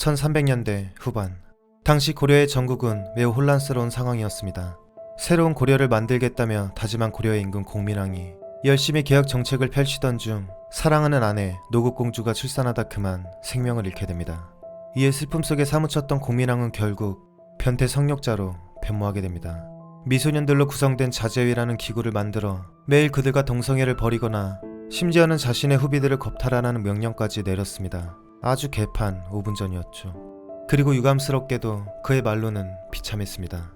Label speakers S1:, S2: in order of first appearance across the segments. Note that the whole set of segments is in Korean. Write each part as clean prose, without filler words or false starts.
S1: 1300년대 후반, 당시 고려의 전국은 매우 혼란스러운 상황이었습니다. 새로운 고려를 만들겠다며 다짐한 고려의 임금 공민왕이 열심히 개혁 정책을 펼치던 중 사랑하는 아내 노국공주가 출산하다 그만 생명을 잃게 됩니다. 이에 슬픔 속에 사무쳤던 공민왕은 결국 변태 성욕자로 변모하게 됩니다. 미소년들로 구성된 자제위라는 기구를 만들어 매일 그들과 동성애를 벌이거나 심지어는 자신의 후비들을 겁탈하라는 명령까지 내렸습니다. 아주 개판 5분 전이었죠. 그리고 유감스럽게도 그의 말로는 비참했습니다.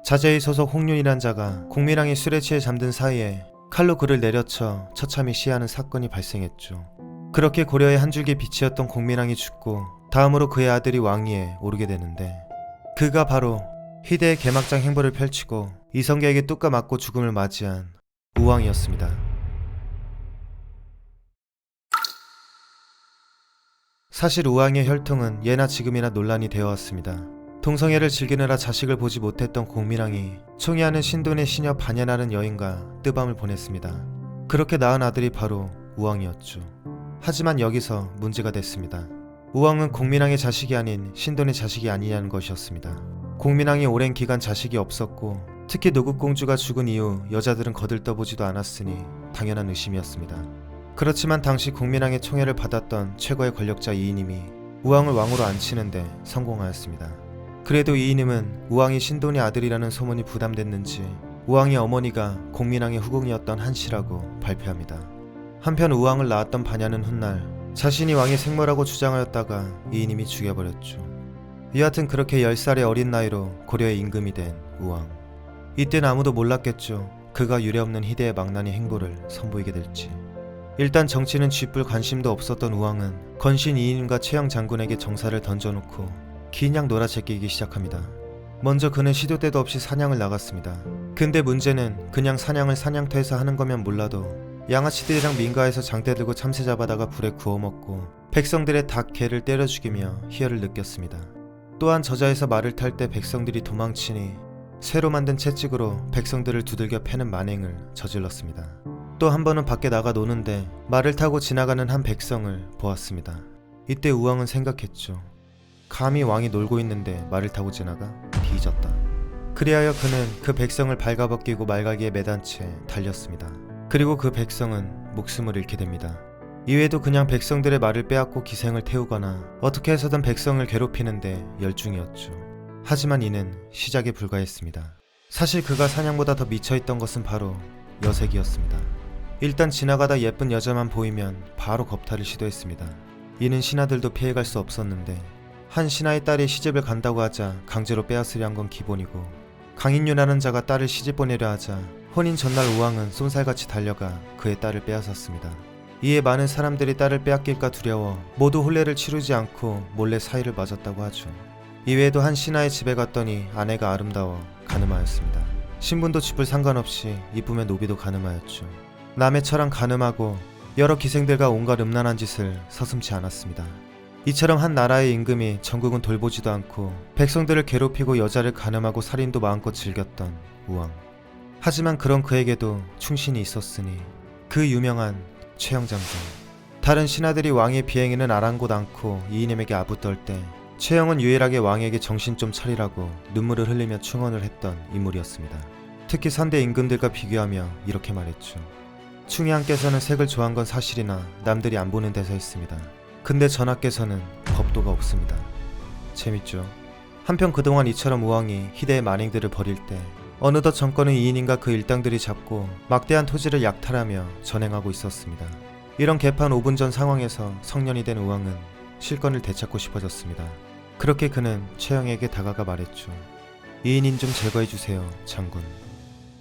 S1: 자제위 소속 홍윤이란 자가 공민왕이 술에 취해 잠든 사이에 칼로 그를 내려쳐 처참히 시해하는 사건이 발생했죠. 그렇게 고려의 한 줄기 빛이었던 공민왕이 죽고 다음으로 그의 아들이 왕위에 오르게 되는데, 그가 바로 희대의 개막장 행보를 펼치고 이성계에게 뚝까 맞고 죽음을 맞이한 우왕이었습니다. 사실 우왕의 혈통은 예나 지금이나 논란이 되어왔습니다. 동성애를 즐기느라 자식을 보지 못했던 공민왕이 총애하는 신돈의 시녀 반야라는 여인과 뜨밤을 보냈습니다. 그렇게 낳은 아들이 바로 우왕이었죠. 하지만 여기서 문제가 됐습니다. 우왕은 공민왕의 자식이 아닌 신돈의 자식이 아니냐는 것이었습니다. 공민왕이 오랜 기간 자식이 없었고 특히 노국공주가 죽은 이후 여자들은 거들떠보지도 않았으니 당연한 의심이었습니다. 그렇지만 당시 공민왕의 총애를 받았던 최고의 권력자 이이님이 우왕을 왕으로 앉히는데 성공하였습니다. 그래도 이이님은 우왕이 신돈의 아들이라는 소문이 부담됐는지 우왕의 어머니가 공민왕의 후궁이었던 한씨라고 발표합니다. 한편 우왕을 낳았던 반야는 훗날 자신이 왕의 생모라고 주장하였다가 이이님이 죽여버렸죠. 여하튼 그렇게 10살의 어린 나이로 고려의 임금이 된 우왕. 이땐 아무도 몰랐겠죠. 그가 유례없는 희대의 망나니 행보를 선보이게 될지. 일단 정치는 쥐뿔 관심도 없었던 우왕은 건신 이인과 최영 장군에게 정사를 던져놓고 긴 양 놀아제끼기 시작합니다. 먼저 그는 시도 때도 없이 사냥을 나갔습니다. 근데 문제는 그냥 사냥을 사냥터에서 하는 거면 몰라도 양아치들이랑 민가에서 장대 들고 참새 잡아다가 불에 구워먹고 백성들의 닭, 개를 때려 죽이며 희열을 느꼈습니다. 또한 저자에서 말을 탈 때 백성들이 도망치니 새로 만든 채찍으로 백성들을 두들겨 패는 만행을 저질렀습니다. 또 한 번은 밖에 나가 노는데 말을 타고 지나가는 한 백성을 보았습니다. 이때 우왕은 생각했죠. 감히 왕이 놀고 있는데 말을 타고 지나가? 뒤졌다. 그리하여 그는 그 백성을 발가벗기고 말갈기에 매단 채 달렸습니다. 그리고 그 백성은 목숨을 잃게 됩니다. 이외에도 그냥 백성들의 말을 빼앗고 기생을 태우거나 어떻게 해서든 백성을 괴롭히는데 열중이었죠. 하지만 이는 시작에 불과했습니다. 사실 그가 사냥보다 더 미쳐있던 것은 바로 여색이었습니다. 일단 지나가다 예쁜 여자만 보이면 바로 겁탈을 시도했습니다. 이는 신하들도 피해갈 수 없었는데 한 신하의 딸이 시집을 간다고 하자 강제로 빼앗으려 한 건 기본이고, 강인유라는 자가 딸을 시집 보내려 하자 혼인 전날 우왕은 쏜살같이 달려가 그의 딸을 빼앗았습니다. 이에 많은 사람들이 딸을 빼앗길까 두려워 모두 혼례를 치르지 않고 몰래 사이를 맞았다고 하죠. 이외에도 한 신하의 집에 갔더니 아내가 아름다워 가늠하였습니다. 신분도 쥐뿔 상관없이 이쁘면 노비도 가늠하였죠. 남의 처랑 가늠하고 여러 기생들과 온갖 음란한 짓을 서슴지 않았습니다. 이처럼 한 나라의 임금이 전국은 돌보지도 않고 백성들을 괴롭히고 여자를 가늠하고 살인도 마음껏 즐겼던 우왕. 하지만 그런 그에게도 충신이 있었으니 그 유명한 최영 장군. 다른 신하들이 왕의 비행에는 아랑곳 않고 이이님에게 아부떨 때 최영은 유일하게 왕에게 정신 좀 차리라고 눈물을 흘리며 충언을 했던 인물이었습니다. 특히 선대 임금들과 비교하며 이렇게 말했죠. 충의왕께서는 색을 좋아한 건 사실이나 남들이 안 보는 데서 했습니다. 근데 전하께서는 법도가 없습니다. 재밌죠? 한편 그동안 이처럼 우왕이 희대의 만행들을 벌일 때 어느덧 정권은 이인인과 그 일당들이 잡고 막대한 토지를 약탈하며 전행하고 있었습니다. 이런 개판 5분 전 상황에서 성년이 된 우왕은 실권을 되찾고 싶어졌습니다. 그렇게 그는 최영에게 다가가 말했죠. 이인인 좀 제거해주세요, 장군.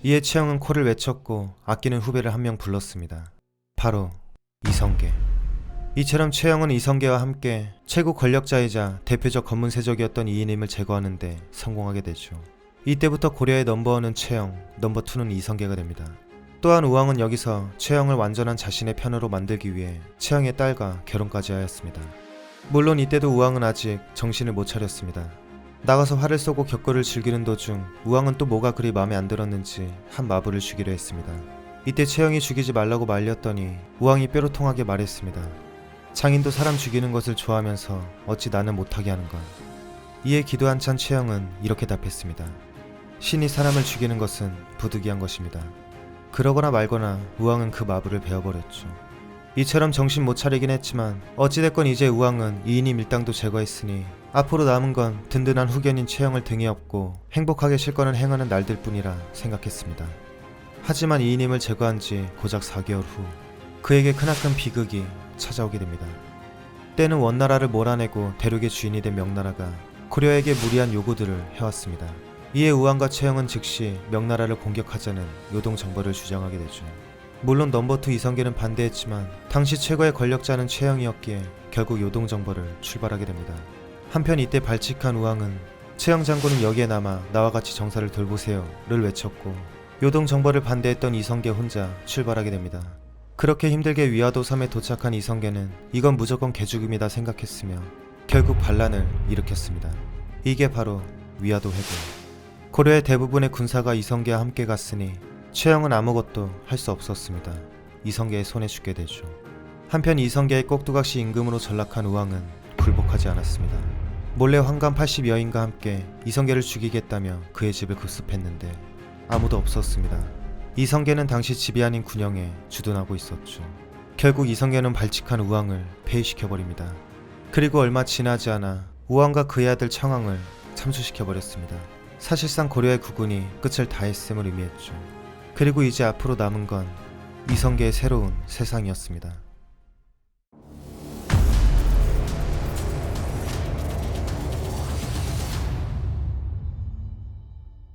S1: 이에 최영은 코를 외쳤고 아끼는 후배를 한 명 불렀습니다. 바로 이성계. 이처럼 최영은 이성계와 함께 최고 권력자이자 대표적 검문세족이었던 이인임을 제거하는데 성공하게 되죠. 이때부터 고려의 넘버원은 최영, 넘버2는 이성계가 됩니다. 또한 우왕은 여기서 최영을 완전한 자신의 편으로 만들기 위해 최영의 딸과 결혼까지 하였습니다. 물론 이때도 우왕은 아직 정신을 못 차렸습니다. 나가서 활을 쏘고 격거를 즐기는 도중 우왕은 또 뭐가 그리 마음에 안 들었는지 한 마부를 죽이려 했습니다. 이때 최영이 죽이지 말라고 말렸더니 우왕이 뾰로통하게 말했습니다. 장인도 사람 죽이는 것을 좋아하면서 어찌 나는 못하게 하는가. 이에 기도 한찬 최영은 이렇게 답했습니다. 신이 사람을 죽이는 것은 부득이한 것입니다. 그러거나 말거나 우왕은 그 마부를 베어버렸죠. 이처럼 정신 못 차리긴 했지만 어찌됐건 이제 우왕은 2인이 밀당도 제거했으니 앞으로 남은 건 든든한 후견인 최영을 등에 업고 행복하게 실권을 행하는 날들 뿐이라 생각했습니다. 하지만 2인임을 제거한 지 고작 4개월 후 그에게 크나큰 비극이 찾아오게 됩니다. 때는 원나라를 몰아내고 대륙의 주인이 된 명나라가 고려에게 무리한 요구들을 해왔습니다. 이에 우왕과 최영은 즉시 명나라를 공격하자는 요동 정벌을 주장하게 되죠. 물론 넘버2 이성계는 반대했지만 당시 최고의 권력자는 최영이었기에 결국 요동 정벌을 출발하게 됩니다. 한편 이때 발칙한 우왕은 최영 장군은 여기에 남아 나와 같이 정사를 돌보세요를 외쳤고 요동 정벌을 반대했던 이성계 혼자 출발하게 됩니다. 그렇게 힘들게 위화도 섬에 도착한 이성계는 이건 무조건 개죽음이다 생각했으며 결국 반란을 일으켰습니다. 이게 바로 위화도 회고. 고려의 대부분의 군사가 이성계와 함께 갔으니 최영은 아무것도 할 수 없었습니다. 이성계의 손에 죽게 되죠. 한편 이성계의 꼭두각시 임금으로 전락한 우왕은 굴복하지 않았습니다. 몰래 환관 80여인과 함께 이성계를 죽이겠다며 그의 집을 급습했는데 아무도 없었습니다. 이성계는 당시 집이 아닌 군영에 주둔하고 있었죠. 결국 이성계는 발칙한 우왕을 폐위시켜버립니다. 그리고 얼마 지나지 않아 우왕과 그의 아들 청왕을 참수시켜버렸습니다. 사실상 고려의 국군이 끝을 다했음을 의미했죠. 그리고 이제 앞으로 남은 건 이성계의 새로운 세상이었습니다.